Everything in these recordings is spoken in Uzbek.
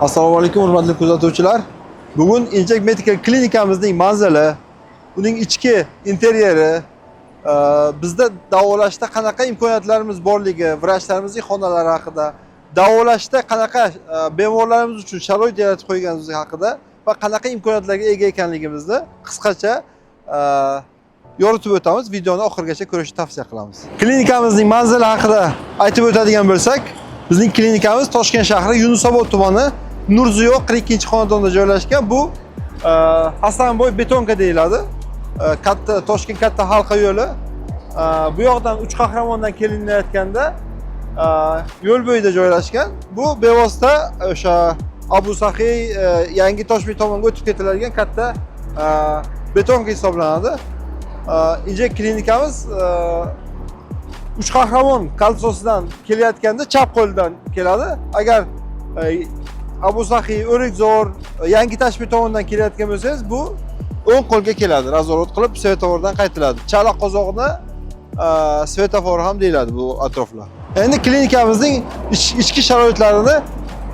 Assalomu alaykum hurmatli kuzatuvchilar. Bugun Inject Medical klinikamizning manzili, uning ichki interyeri, bizda davolashda qanaqa imkoniyatlarimiz borligi, vrachlarimizning xonalari haqida, davolashda qanaqa bemorlarimiz uchun sharoit yaratib qo'yganimiz haqida va qanaqa imkoniyatlarga ega ekanligimizni qisqacha yoritib o'tamiz. Videoni oxirigacha ko'rishni tavsiya qilamiz. Klinikamizning manzili haqida aytib o'tadigan bo'lsak, bizning klinikamiz Toshkent shahri Yunusobod tumani Nurziyo 42-xonadonda joylashgan. Bu Hasanboy betonka deyiladi. Katta Toshkent katta halqa yo'li. Bu yoqdan Uch Qahramondan kelinayotganda yo'l bo'yida joylashgan. Bu bevosita o'sha Abu Sahiy yangi Toshbek tomonga o'tib ketiladigan katta betonka hisoblanadi. Inject klinikamiz Uch Qahramon kolsosidan kelayotganda chap qo'ldan keladi. Agar Abu Sahiy, O'rikzor, yangi Toshbek tomonidan kelayotgan bo'lsangiz, bu o'ng qo'lga keladi. Razvorot qilib svetofordan qaytiladi. Chala qozoqni svetofor ham deyiladi bu atroflar. Endi klinikamizning ichki sharoitlarini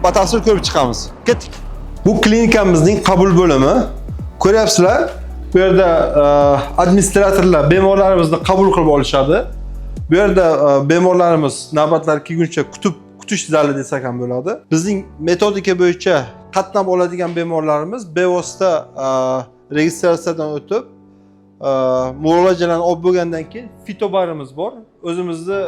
batafsil ko'rib chiqamiz. Ketdik. Bu klinikamizning qabul bo'limi. Ko'ryapsizlar, bu yerda administratorlar bemorlarimizni qabul qilib olishadi. Bu yerda bemorlarimiz navbatlar kelguncha kutish zali desak ham bo'ladi. Bizning metodika bo'yicha qatnab oladigan bemorlarimiz bevosita registratsiyadan o'tib, muolajalarni olib bo'lgandan keyin fitobarimiz bor. O'zimizni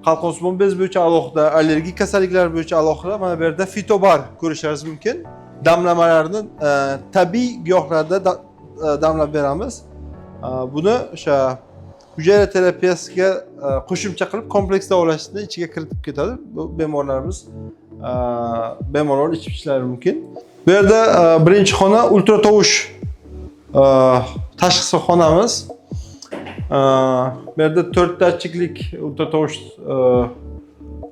qalqon simon bez bo'yicha alohida, allergik kasalliklar bo'yicha alohida mana bu yerda fitobar ko'rishingiz mumkin. Damlamalarni tabiiy giyohlarda damlab beramiz. Buni o'sha hujayra terapiyasiga qo'shimcha qilib kompleks davolashni ichiga kiritib ketadi. Bu bemorlarimiz bemalol ichib ishlari mumkin. Bu yerda birinchi xona ultratovush tashxisi xonamiz. Bu yerda 4 datchiklik ultratovush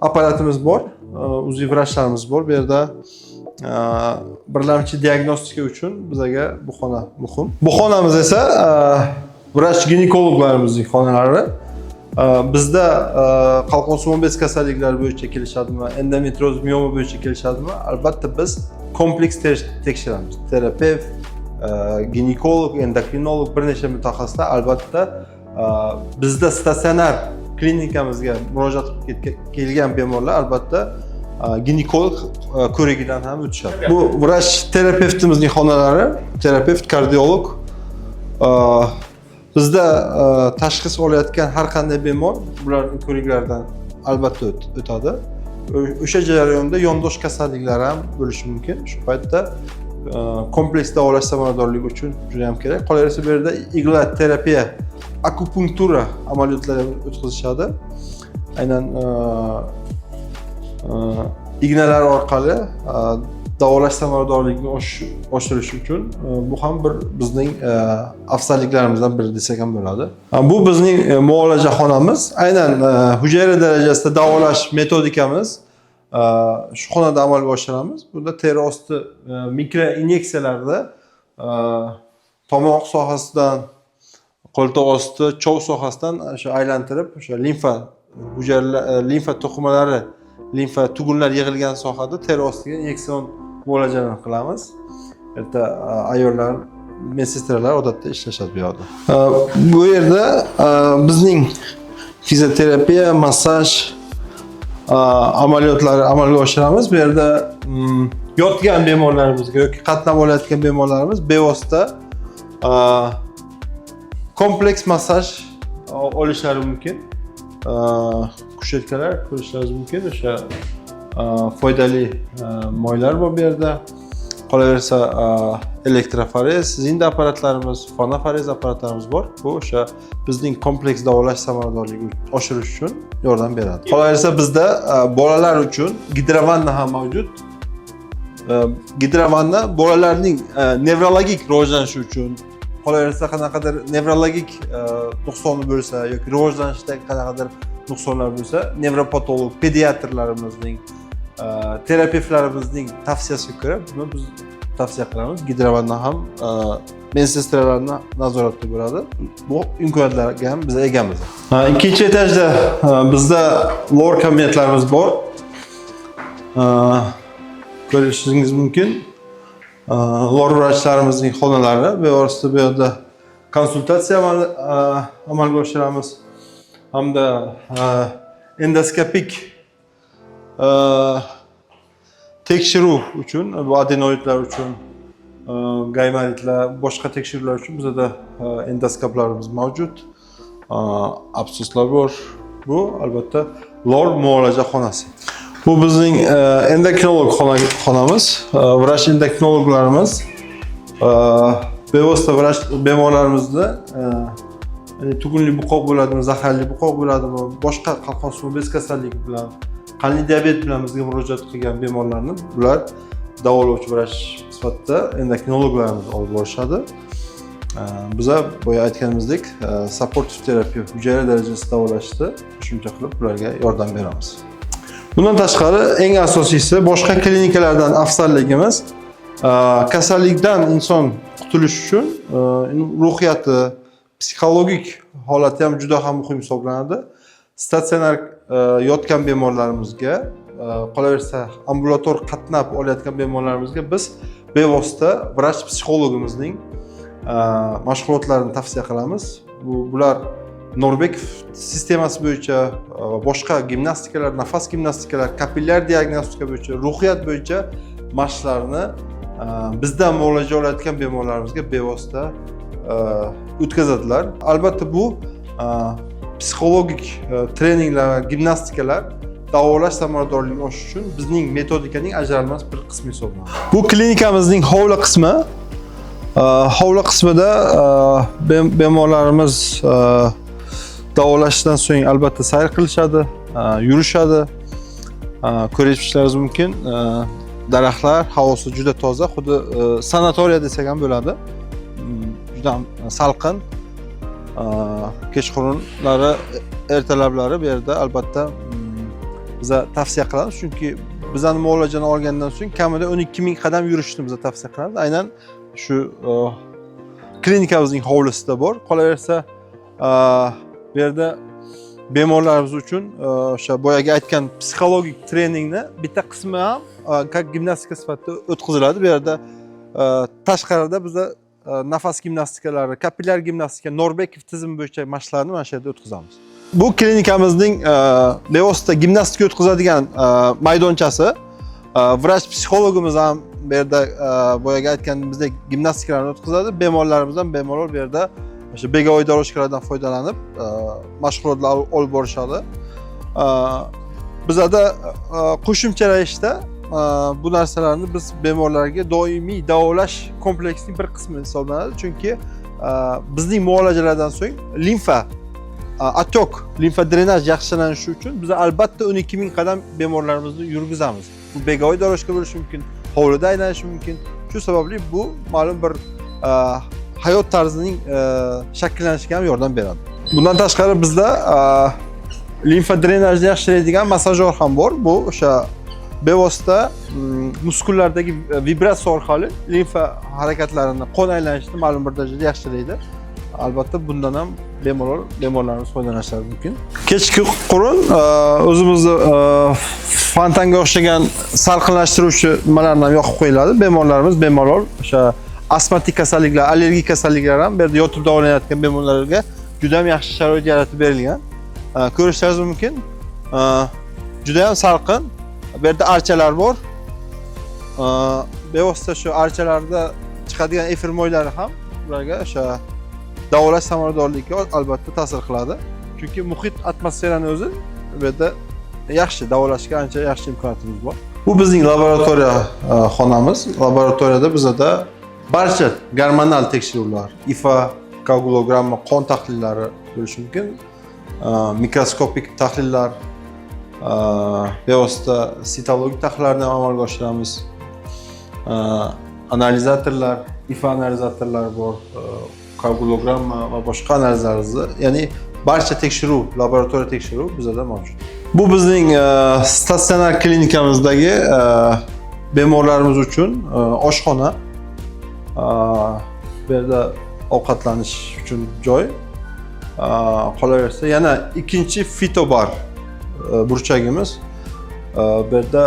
apparatimiz bor. Uziy vrachlarimiz bor. Bu yerda birlamchi diagnostika uchun bizga bu xona muhim. Bu xonamiz esa vrach ginekologlarimizning xonalari. Bizda qalqon simon bez kasalliklari bo'yicha kelishadimi, endometrioz mioma bo'yicha kelishadimi? Albatta biz kompleks tekshiramiz. Terapevt, ginekolog, endokrinolog bir necha mutaxassislar albatta bizda statsionar klinikamizga murojaat qilib kelgan bemorlar albatta ginekolog ko'rigidan ham o'tishadi. Bu vrach terapevtimizning xonalari, terapevt, kardiolog. Bizda tashxis olayotgan har qanday bemor bularning ko'riklaridan albatta o'tadi. O'sha jarayonda yondosh kasalliklar ham bo'lishi mumkin. Shu paytda kompleks davolash samaradorligi uchun juda ham kerak. Qolaversa bu yerda igla terapiya, akupunktura amaliyotlari o'tkazishadi. Aynan ignalar orqali davolash samaradorligini oshirish uchun bu ham bir bizning afzalliklarimizdan biri desak ham bo'ladi. Bu bizning muolaja xonamiz. Aynan hujayra darajasida davolash metodikamiz shu xonada amalga oshiramiz. Bunda teri osti mikro inyeksiyalarda tomoq sohasidan, qo'ltiq osti, chov sohasidan o'sha aylantirib, o'sha limfa to'qimalari, limfa tugunlar yig'ilgan sohada teri ostiga inyeksiyon muolajalarni qilamiz. Erta ayollar, medsestralar odatda ishlashadi bu yerda. Bu yerda bizning fizioterapiya, massaj amaliyotlari amalga oshiramiz. Bu yerda yotgan bemorlarimizga yoki qatnab olayotgan bemorlarimiz bevosita kompleks massaj olishlari mumkin. Kushetkalar ko'rishingiz mumkin. O'sha foydali moylar bor bu yerda. Qolaversa elektroforez, zinda apparatlarimiz, fonoforez apparatlarimiz bor. Bu o'sha bizning kompleks davolash samaradorligini oshirish uchun yordam beradi. Qolaversa bizda bolalar uchun gidrovanna ham mavjud. Gidrovanna bolalarning nevrologik rivojlanishi uchun, qolaversa qanaqadir nevrologik nuqsoni bo'lsa yoki rivojlanishda qanaqadir nuqsonlar bo'lsa, nevropatolog, pediatrlarimizning, terapevtlarimizning tavsiyasiga ko'ra buni biz tavsiya qilamiz. Gidrovanna ham medsestralarni nazoratda bo'ladi. Bu imkoniyatlarga ham biz egamiz. Ikkinchi etajda bizda lor kabinetlarimiz bor. ko'rishingiz mumkin. Lor vrachlarimizning xonalari va orasida bu yerda konsultatsiya amalga oshiramiz hamda endoskopik tekshiruv uchun, bu adenoidlar uchun, gaymaritlar, boshqa tekshiruvlar uchun bizda endoskoplarimiz mavjud. Absuslar bor. Bu albatta lor muolaja xonasi. Bu bizning endokrinolog xonamiz. Vrach endokrinologlarimiz bevosita vrach bemorlarimizni tugunli buqoq bo'ladimi, zaharli buqoq bo'ladimi, boshqa qalqon suvi bez kasalligi bilan, qandli diabet bilan bizga murojaat qilgan bemorlarni bular davolovchi vrach sifatida endokrinologlarimiz olib borishadi. Biza boya aytganimizdek supportive terapiya, hujayra darajasida davolashda qo'shimcha qilib ularga yordam beramiz. Bundan tashqari eng asosiysi boshqa klinikalardan afzalligimiz kasallikdan inson qutulish uchun ruhiyati, psixologik holati ham juda ham muhim hisoblanadi. Statsionar yotgan bemorlarimizga, qolaversa ambulator qatnab olayotgan bemorlarimizga biz bevosita vrach psixologimizning mashg'ulotlarini tavsiya qilamiz. Bular Norbekov sistemasi bo'yicha boshqa gimnastikalar, nafas gimnastikalar, kapillyar diagnostika bo'yicha, ruhiyat bo'yicha mashqlarni bizdan muolaja olayotgan bemorlarimizga bevosita o'tkazadilar. Albatta bu psixologik treninglar va gimnastikalar davolash samaradorligini oshirish uchun bizning metodikaning ajralmas bir qismi hisoblanadi. Bu klinikamizning hovli qismi. Hovli qismida bemorlarimiz davolashdan so'ng albatta sayr qilishadi, yurishadi. Ko'rishingiz mumkin, daraxtlar, havosi juda toza, xuddi sanatoriya desak ham bo'ladi. Juda salqin. Kechqurunlari, ertalablari bu yerda albatta biz tavsiya qilamiz, chunki bizning muolajani olgandan so'ng kamida 12 ming qadam yurishni biz tavsiya qilamiz. Aynan shu klinikamizning hovlisida bor. Qolaversa bu yerda bemorlarimiz uchun o'sha boyaga aytgan psixologik treningni bitta qismi ham gimnastika sifatida o'tkaziladi. Bu yerda tashqarida biz nafas gimnastikalari, kapillyar gimnastika, Norbekov tizimi bo'yicha mashqlarni mana shu yerda o'tkazamiz. Bu klinikamizning bevosita gimnastika o'tkazadigan maydonchasi. Vrach psixologimiz ham bu yerda boyaga aytganimizdek gimnastikalarni o'tkazadi. Bemorlarimiz ham bemalol bu yerda o'sha begovoy doroshkalardan foydalanib mashg'ulotlar olib borishadi. Bizda qo'shimcha ravishda bu narsalarni biz bemorlarga doimiy davolash kompleksining bir qismi hisoblanadi. Chunki bizning muolajalardan so'ng limfa atok, limfa drenaj yaxshilanishi uchun biz albatta 12 ming qadam bemorlarimizni yurgizamiz. Bu begovoy doroshka bo'lishi mumkin, hovlida aylanishi mumkin. Shu sababli bu ma'lum bir hayot tarzining shakllanishiga ham yordam beradi. Bundan tashqari bizda limfa drenajni yaxshilaydigan massajyor ham bor. Bu o'sha bevosita muskullardagi vibratsiya orqali limfa harakatlarini, qon aylanishini ma'lum bir darajada yaxshilaydi. Albatta bundan ham bemorlarimiz foydalanishlari mumkin. Kechki qurun o'zimizni fontanga o'xshagan salqinlashtiruvchi nimalarni ham yoqib qo'yiladi. Bemorlarimiz bemalol o'sha astmatik kasalliklar, allergik kasalliklar ham bu yerda yotib davolanayotgan bemorlarga juda ham yaxshi sharoit yaratib berilgan. Ko'rishingiz mumkin. Juda ham salqin. Bu yerda archalar bor. Bevosita shu archalarda chiqadigan efir moylari ham ularga o'sha davolash samaradorligiga albatta ta'sir qiladi. Chunki muhit atmosferani o'zi bu yerda yaxshi davolashga ancha yaxshi imkoniyatimiz bor. Bu bizning laboratoriya xonamiz. Laboratoriyada bizda barcha gormonal tekshiruvlar, IFA, koagulogramma, qon tahlillari bo'lishi mumkin. Mikroskopik tahlillar, bevosita sitologik tahlillarni amalga oshiramiz. Analizatorlar, IFA analizatorlar bor, koagulogramma va boshqa analizlarimizni, ya'ni barcha tekshiruv, laboratoriya tekshiruv bizda mavjud. Bu bizning statsionar klinikamizdagi bemorlarimiz uchun oshxona. Bu yerda ovqatlanish uchun joy. Qolaversa yana ikkinchi fitobar burchagimiz. Bu yerda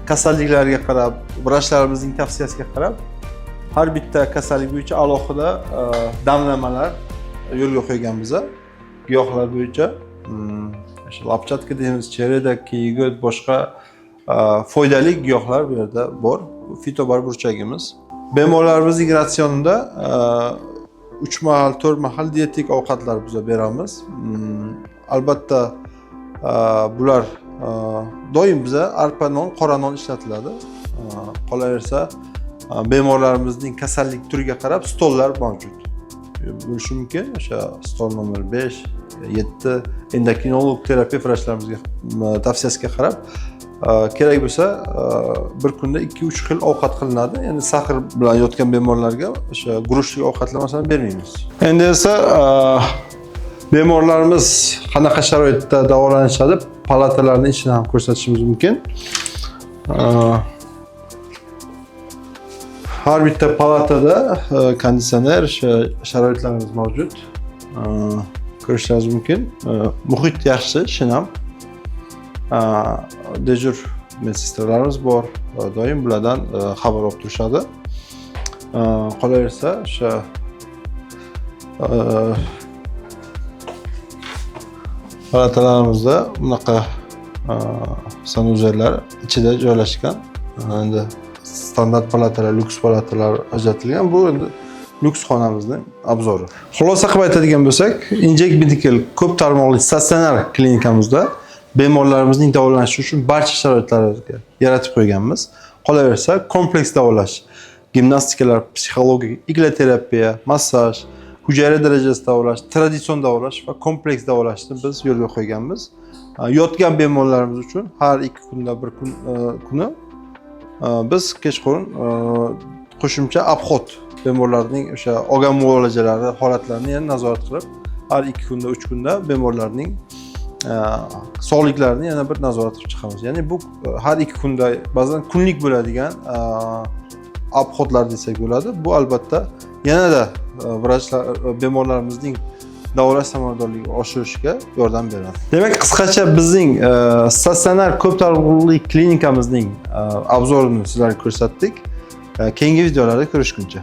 kasalliklarga qarab, vrachlarimizning tavsiyasiga qarab har bitta kasallik bo'yicha alohida damlamalar yo'lga qo'yganmiz. Giyohlar bo'yicha lapchatka deymiz, cheredak, yigit, boshqa foydali giyohlar bu yerda bor. Fitobarburchagimiz. Bemorlarimizning ratsionida 3 mahal, 4 mahal dietik ovqatlar biz beramiz. Albatta bular doim biza arpa non, qora non ishlatiladi. Qolaversa bemorlarimizning kasallik turiga qarab stollar mavjud. Bo'lishi mumkin. O'sha stol nomer 5, 7 endokrinolog terapiya vrachlarimizga tavsiyasiga qarab kerak bo'lsa bir kunda 2-3 xil ovqat qilinadi. Ya'ni sahr bilan yotgan bemorlarga o'sha guruchli ovqatlar masalan bermaymiz. Endi esa bemorlarimiz qanaqa sharoitda davolanishadi, palatalarning ichini ham ko'rsatishimiz mumkin. Har bitta palatada konditsioner sharoitlarimiz mavjud. Ko'rishingiz mumkin. Muhit yaxshi, shinam. Dejur medsestralarimiz bor. Doim bulardan xabar olib turishadi. Qolaversa o'sha palatalarimizda bunaqa sanuzerlar ichida joylashgan. Endi standart palatalar, lyuks palatalar ajratilgan. Bu endi lyuks xonamizning obzori. Xulosa qilib aytadigan bo'lsak, Inject Medical ko'p tarmoqli statsionar klinikamizda bemorlarimizning davolanishi uchun barcha sharoitlarni yaratib qo'yganmiz. Qolaversa, kompleks davolash, gimnastikalar, psixologik, igloterapiya, massaj, hujayra darajasida davolash, traditsion davolash va kompleks davolashni biz yo'lga qo'yganmiz. Yotgan bemorlarimiz uchun har 2 kunda bir kuni biz kechqurun qo'shimcha obxod bemorlarning o'sha olgan muolajalari, holatlarini yana nazorat qilib, har 2 kunda, 3 kunda bemorlarning sog'liklarini yana bir nazorat qilib chiqamiz. Ya'ni bu har 2 kunda, ba'zan kunlik bo'ladigan obxodlar desak bo'ladi. Bu albatta yanada vrachlar bemorlarimizning davolash samaradorligini oshirishga yordam beradi. Demak, qisqacha bizning statsionar ko'p tarmoqli klinikamizning obzorini sizlarga ko'rsatdik. Keyingi videolarda ko'rishguncha